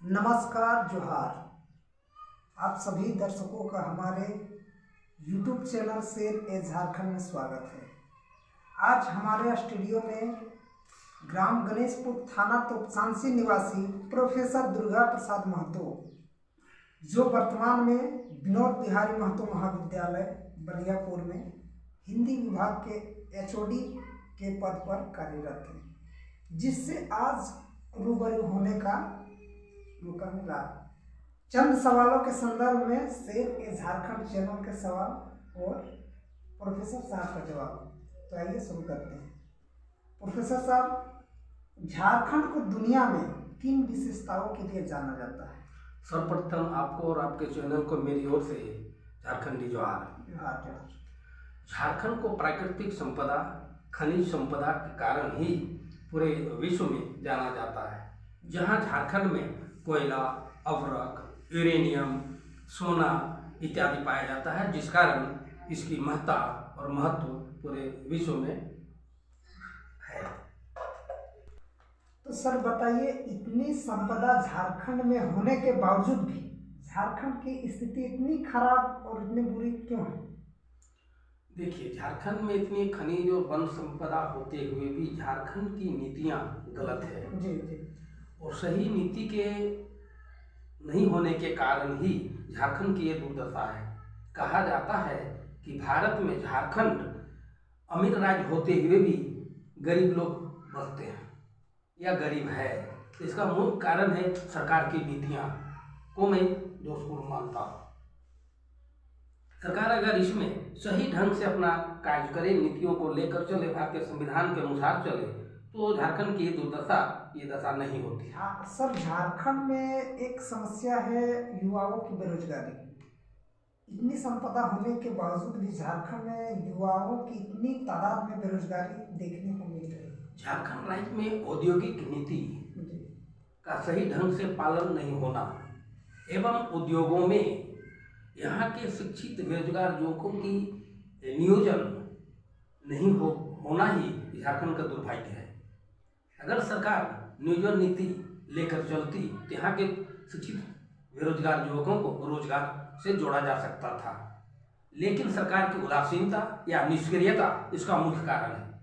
नमस्कार जोहार। आप सभी दर्शकों का हमारे YouTube चैनल शेर ए झारखंड में स्वागत है। आज हमारे स्टूडियो में ग्राम गणेशपुर थाना तोपचांसी निवासी प्रोफेसर दुर्गा प्रसाद महतो, जो वर्तमान में विनोद बिहारी महतो महाविद्यालय बलियापुर में हिंदी विभाग के HOD के पद पर कार्यरत हैं, जिससे आज रूबरू होने का मौका मिला। चंद सवालों के संदर्भ में शेर ए झारखंड चैनल के सवाल और प्रोफेसर साहब का जवाब। तो आइए शुरू करते हैं। प्रोफेसर साहब, झारखंड को दुनिया में किन विशेषताओं के लिए जाना जाता है? सर्वप्रथम आपको और आपके चैनल को मेरी ओर से झारखंडी जोहार। झारखंड को प्राकृतिक संपदा, खनिज संपदा के कारण ही पूरे विश्व में जाना जाता है। जहां झारखंड में कोयला, अवरक, यूरेनियम, सोना इत्यादि पाया जाता है, जिस कारण इसकी महत्ता और महत्व पूरे विश्व में है। तो सर बताइए, इतनी संपदा झारखंड में होने के बावजूद भी झारखंड की स्थिति इतनी खराब और इतनी बुरी क्यों है? देखिए, झारखंड में इतनी खनिज और वन संपदा होते हुए भी झारखंड की नीतियां गलत है। जी। और सही नीति के नहीं होने के कारण ही झारखंड की ये दुर्दशा है। कहा जाता है कि भारत में झारखंड अमीर राज्य होते हुए भी गरीब लोग बसते हैं या गरीब है। इसका मुख्य कारण है सरकार की नीतियां को मैं दोषपूर्ण मानता हूँ। सरकार अगर इसमें सही ढंग से अपना कार्य करे, नीतियों को लेकर चले, भारतीय संविधान के अनुसार चले, तो झारखंड की ये दशा नहीं होती। हाँ सर, झारखंड में एक समस्या है युवाओं की बेरोजगारी। इतनी संपदा होने के बावजूद भी झारखंड में युवाओं की इतनी तादाद में बेरोजगारी देखने को मिल रही है। झारखंड राज्य में औद्योगिक नीति का सही ढंग से पालन नहीं होना एवं उद्योगों में यहाँ के शिक्षित बेरोजगार युवकों की नियोजन नहीं होना ही झारखंड का दुर्भाग्य है। अगर सरकार नियोजन नीति लेकर चलती तो यहाँ के शिक्षित बेरोजगार युवकों को रोजगार से जोड़ा जा सकता था, लेकिन सरकार की उदासीनता या निष्क्रियता इसका मुख्य कारण है।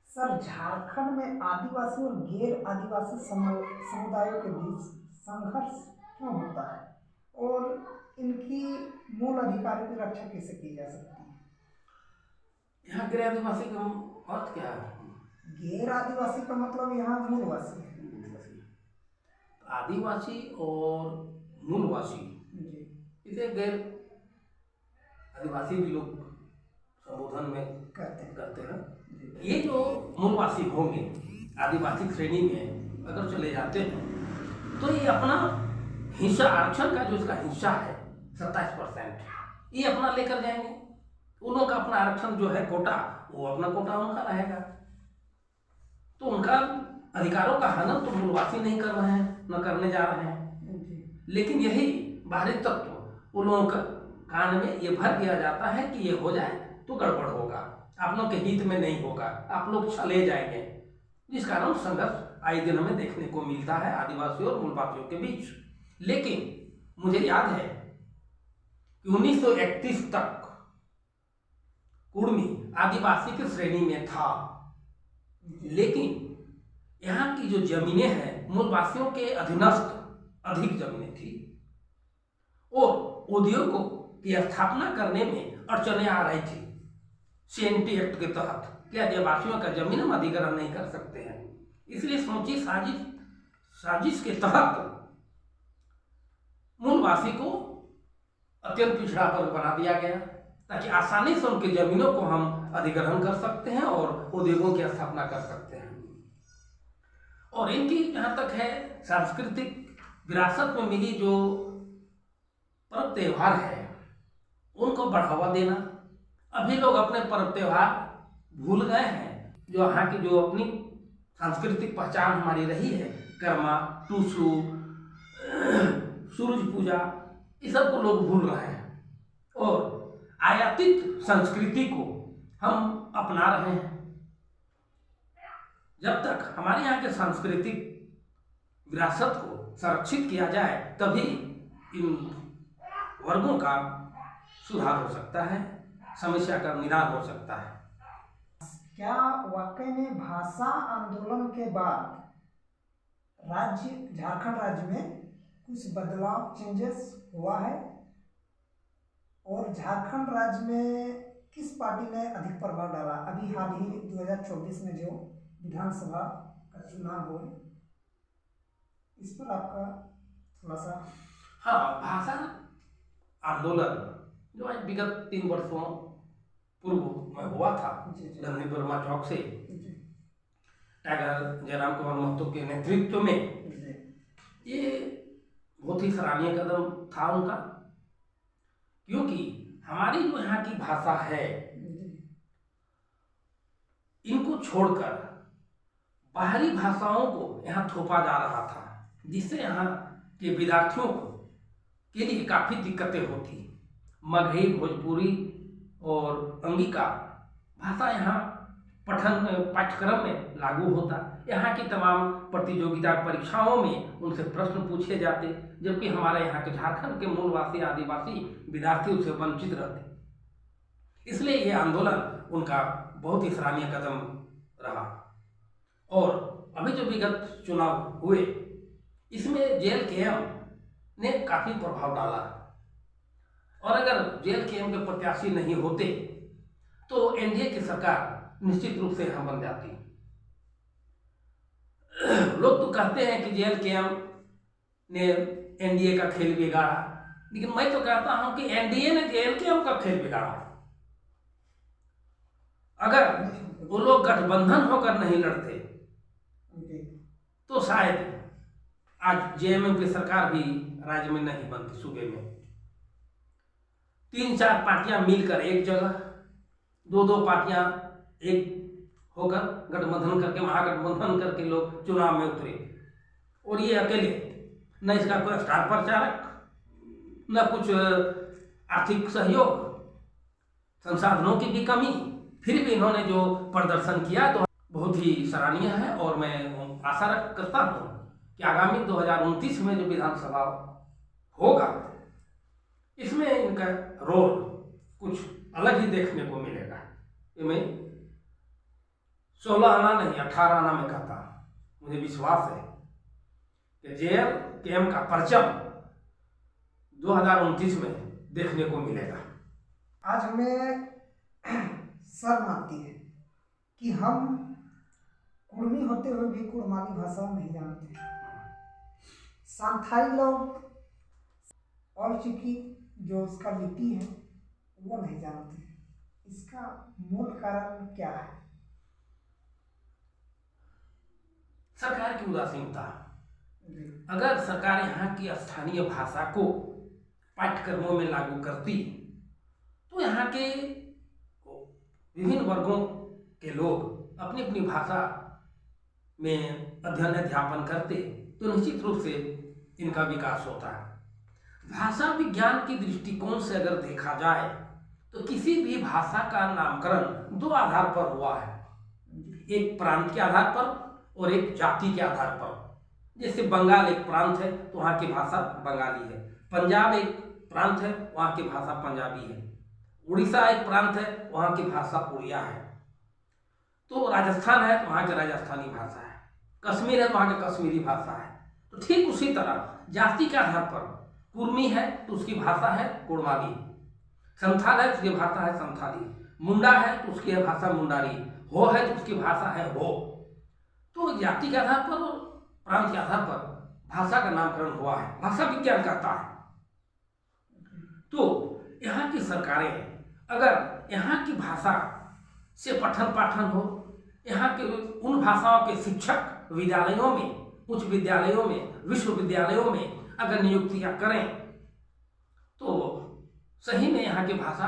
सर, झारखंड में आदिवासी और गैर आदिवासी समुदायों के बीच संघर्ष क्यों होता है और इनकी मूल अधिकारों की रक्षा कैसे की जा सकती है? यहाँ गैर आदिवासी का अर्थ क्या है? गैर आदिवासी का मतलब यहाँ मूलवासी है। आदिवासी और मूलवासी, इसे गैर आदिवासी भी लोग संबोधन में करते हैं। ये जो मूलवासी होंगे आदिवासी श्रेणी में अगर चले जाते हैं तो ये अपना हिस्सा, आरक्षण का जो इसका हिस्सा है 27%, ये अपना लेकर जाएंगे। उन लोगों का अपना आरक्षण जो है कोटा, वो अपना कोटा उनका रहेगा। तो उनका अधिकारों का हनन तो मूलवासी नहीं कर रहे हैं, न करने जा रहे हैं। लेकिन यही बाहरी तत्व उन लोगों का कान में ये भर दिया जाता है कि ये हो जाए तो गड़बड़ होगा, आप लोग के हित में नहीं होगा, आप लोग चले जाएंगे, जिस कारण संघर्ष आए दिन हमें देखने को मिलता है आदिवासियों और मूलवासियों के बीच। लेकिन मुझे याद है कि 1931 तक कुर्मी आदिवासी की श्रेणी में था, लेकिन यहाँ की जो जमीनें हैं मूलवासियों के अधीनस्थ अधिक जमीनें थी और उद्योगों की स्थापना करने में अड़चनें आ रही थी। CNT एक्ट के तहत कि आदिवासियों का जमीन हम अधिग्रहण नहीं कर सकते हैं, इसलिए सोची साजिश के तहत मूलवासी को अत्यंत पिछड़ा वर्ग बना दिया गया, ताकि आसानी से उनकी जमीनों को हम अधिग्रहण कर सकते हैं और उद्योगों की स्थापना कर सकते हैं। और इनकी जहाँ तक है सांस्कृतिक विरासत में मिली जो पर्व त्योहार है उनको बढ़ावा देना। अभी लोग अपने पर्व त्योहार भूल गए हैं। जो यहाँ की जो अपनी सांस्कृतिक पहचान हमारी रही है, कर्मा, टूसू, सूरज पूजा, इस सब को लोग भूल रहे हैं और आयातित संस्कृति को हम अपना रहे हैं। जब तक हमारे यहाँ के सांस्कृतिक विरासत को संरक्षित किया जाए, तभी इन वर्गों का सुधार हो सकता है, समस्या का निदान हो सकता है। क्या वाकई में भाषा आंदोलन के बाद झारखंड राज्य में कुछ बदलाव, चेंजेस हुआ है? और झारखंड राज्य में किस पार्टी ने अधिक प्रभाव डाला? अभी हाल ही 2024 में जो विधानसभा का चुनाव हुआ, इस पर आपका थोड़ा सा। हाँ, भाषा आंदोलन जो आज विगत 3 वर्षों पूर्व में हुआ था गांधी वर्मा चौक से टाइगर जयराम कुमार महतो के नेतृत्व में, ये बहुत ही सराहनीय कदम था उनका, क्योंकि हमारी जो यहाँ की भाषा है, इनको छोड़कर बाहरी भाषाओं को यहाँ थोपा जा रहा था, जिससे यहाँ के विद्यार्थियों के लिए काफ़ी दिक्कतें होती। मगही, भोजपुरी और अंगिका भाषा यहाँ पाठ्यक्रम में लागू होता। यहाँ की तमाम प्रतियोगिता परीक्षाओं में उनसे प्रश्न पूछे जाते, जबकि हमारे यहाँ के झारखंड के मूलवासी आदिवासी विद्यार्थी उससे वंचित रहते। इसलिए ये आंदोलन उनका बहुत ही सराहनीय कदम रहा। और अभी जो विगत चुनाव हुए, इसमें JLKM ने काफ़ी प्रभाव डाला, और अगर JLKM के प्रत्याशी नहीं होते तो NDA की सरकार निश्चित रूप से यहाँ बन जाती। लोग तो कहते हैं कि JLKM ने NDA का खेल बिगाड़ा, लेकिन मैं तो कहता हूं कि NDA ने JLKM का खेल बिगाड़ा। अगर वो लोग गठबंधन होकर नहीं लड़ते तो शायद आज JMM की सरकार भी राज्य में नहीं बनती, सूबे में 3-4 पार्टियां मिलकर एक जगह, 2-2 पार्टियां एक होकर गठबंधन करके, महागठबंधन करके लोग चुनाव में उतरे, और ये अकेले, न इसका कोई स्टार प्रचारक, न कुछ आर्थिक सहयोग, संसाधनों की भी कमी, फिर भी इन्होंने जो प्रदर्शन किया तो बहुत ही सराहनीय है। और मैं आशा करता हूँ कि आगामी 2029 में जो विधानसभा होगा, इसमें इनका रोल कुछ अलग ही देखने को मिलेगा। ये मैं 16 आना नहीं 18 आना में कहता हूँ। मुझे विश्वास है कि JLKM का परचम 2029 में देखने को मिलेगा। आज हमें शर्म आती है कि हम कुर्मी होते हुए भी कुर्मानी भाषा नहीं जानते। सांथाई लोग और चिकी जो उसका लिपि है वो नहीं जानते। इसका मूल कारण क्या है? सरकार की उदासीनता। अगर सरकार यहाँ की स्थानीय भाषा को पाठ्यक्रमों में लागू करती तो यहाँ के विभिन्न वर्गों के लोग अपनी अपनी भाषा में अध्ययन अध्यापन करते तो निश्चित रूप से इनका विकास होता है। भाषा विज्ञान की दृष्टिकोण से अगर देखा जाए तो किसी भी भाषा का नामकरण 2 आधार पर हुआ है, एक प्रांत के आधार पर और एक जाति के आधार पर। जैसे बंगाल एक प्रांत है तो वहाँ की भाषा बंगाली है, पंजाब एक प्रांत है वहाँ की भाषा पंजाबी है, उड़ीसा एक प्रांत है वहाँ की भाषा उड़िया है, तो राजस्थान है तो वहाँ की राजस्थानी भाषा है, कश्मीर है तो वहाँ की कश्मीरी भाषा है। तो ठीक उसी तरह जाति के आधार पर कुर्मी है तो उसकी भाषा है कुड़माली, संथाल है तो उसकी भाषा है संथाली, मुंडा है तो उसकी भाषा मुंडारी, हो है तो उसकी भाषा है हो। तो जाति के आधार पर और प्रांत के आधार पर भाषा का नामकरण हुआ है, भाषा विज्ञान कहता है। तो यहाँ की सरकारें अगर यहाँ की भाषा से पठन पाठन हो, यहाँ के उन भाषाओं के शिक्षक विद्यालयों में, उच्च विद्यालयों में, विश्वविद्यालयों में अगर नियुक्तियां करें तो सही में यहाँ की भाषा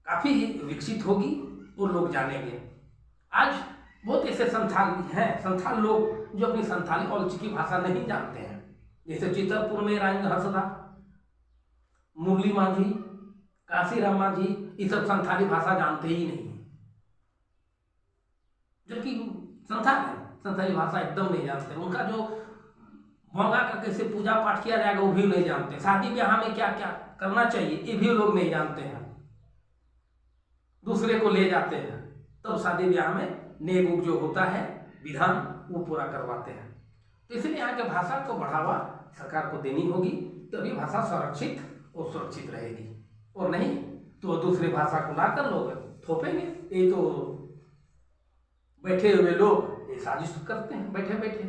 काफ़ी विकसित होगी और लोग जानेंगे। आज बहुत ऐसे संथाली हैं, संथाल लोग जो अपनी संथाली और चिकी भाषा नहीं जानते हैं। जैसे चितरपुर में राजेंद्र हंसदा, मुरली मांझी, काशीराम मांझी, ये सब संथाली भाषा जानते ही नहीं, जबकि संथाल है, संथाली भाषा एकदम नहीं जानते। उनका जो मंगा कर कैसे पूजा पाठ किया जाएगा वो भी नहीं जानते। शादी ब्याह में क्या क्या करना चाहिए ये भी लोग नहीं जानते हैं। दूसरे को ले जाते हैं तब शादी ब्याह में नेग उग जो होता है विधान वो पूरा करवाते हैं। तो इसलिए यहाँ के भाषा को बढ़ावा सरकार को देनी होगी, तभी भाषा संरक्षित और सुरक्षित रहेगी। और नहीं तो दूसरी भाषा को लाकर लोग थोपेंगे। ये तो बैठे हुए लोग ये साजिश करते हैं, बैठे बैठे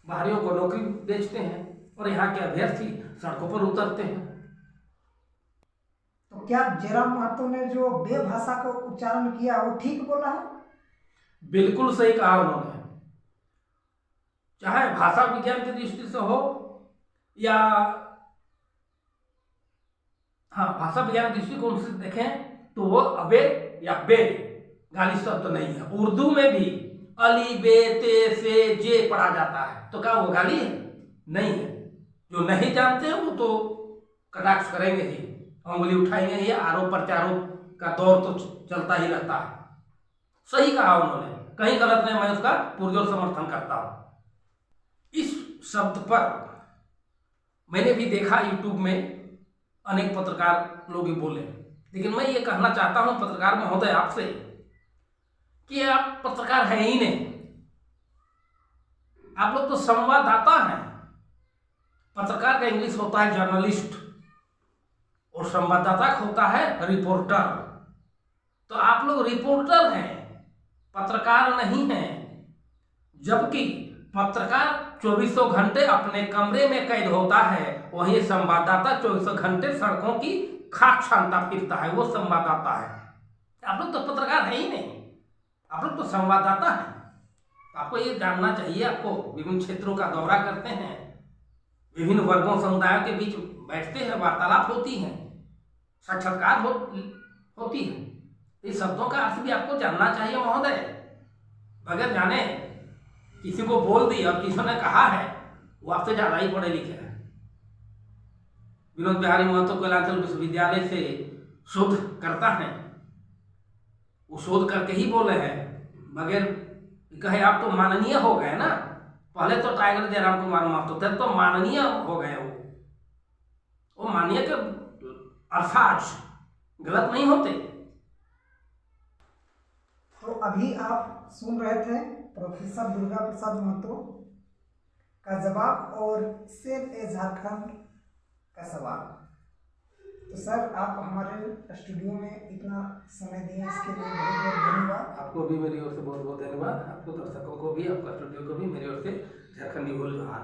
बाहरियों को नौकरी बेचते हैं और यहाँ के अभ्यर्थी सड़कों पर उतरते हैं। तो क्या जयराम महतो ने जो बे भाषा को उच्चारण किया वो ठीक बोला है? बिल्कुल सही कहा उन्होंने। चाहे भाषा विज्ञान की दृष्टि से हो या भाषा विज्ञान दृष्टिकोण से देखें तो वो अबे या बे गाली शब्द नहीं है। उर्दू में भी अली बे ते से जे पढ़ा जाता है, तो क्या वो गाली है? नहीं है। जो नहीं जानते हैं वो तो कटाक्ष करेंगे ही, उंगली उठाएंगे ही, आरोप प्रत्यारोप का दौर तो चलता ही रहता है। सही कहा उन्होंने, कहीं गलत नहीं, मैं उसका पुरजोर समर्थन करता हूं। इस शब्द पर मैंने भी देखा यूट्यूब में अनेक पत्रकार लोग भी बोले, लेकिन मैं ये कहना चाहता हूं पत्रकार महोदय आपसे कि आप पत्रकार हैं ही नहीं, आप लोग तो संवाददाता हैं। पत्रकार का इंग्लिश होता है जर्नलिस्ट और संवाददाता होता है रिपोर्टर। तो आप लोग रिपोर्टर हैं, पत्रकार नहीं हैं। जबकि पत्रकार 24 घंटे अपने कमरे में कैद होता है, वहीं संवाददाता 24 घंटे सड़कों की खाक छानता फिरता है, वो संवाददाता है। आप लोग तो पत्रकार है ही नहीं, आप लोग तो संवाददाता हैं। आपको ये जानना चाहिए। आपको विभिन्न क्षेत्रों का दौरा करते हैं, विभिन्न वर्गों समुदायों के बीच बैठते हैं, वार्तालाप होती है, साक्षात्कार होती है। इस शब्दों का अर्थ भी आपको जानना चाहिए महोदय। बगैर जाने किसी को बोल दी और किसी ने कहा है, वो आपसे ज्यादा ही पढ़े लिखे हैं। विनोद बिहारी महतो कोयलांचल विश्वविद्यालय से शोध करता है, वो शोध करके ही बोले हैं, मगर कहे आप तो माननीय हो गए ना। पहले तो टाइगर जयराम कुमार महतो थे, तो माननीय हो गए। वो माननीय के अल्फाज गलत नहीं होते। तो अभी आप सुन रहे थे प्रोफेसर दुर्गा प्रसाद महतो का जवाब और सेव ए झारखंड का सवाल। तो सर आप हमारे स्टूडियो में इतना समय दिए इसके लिए बहुत बहुत धन्यवाद। आपको भी मेरी ओर से बहुत बहुत धन्यवाद। आपको दर्शकों को भी, आपका स्टूडियो को भी मेरी ओर से झारखंडी बोल जोहार।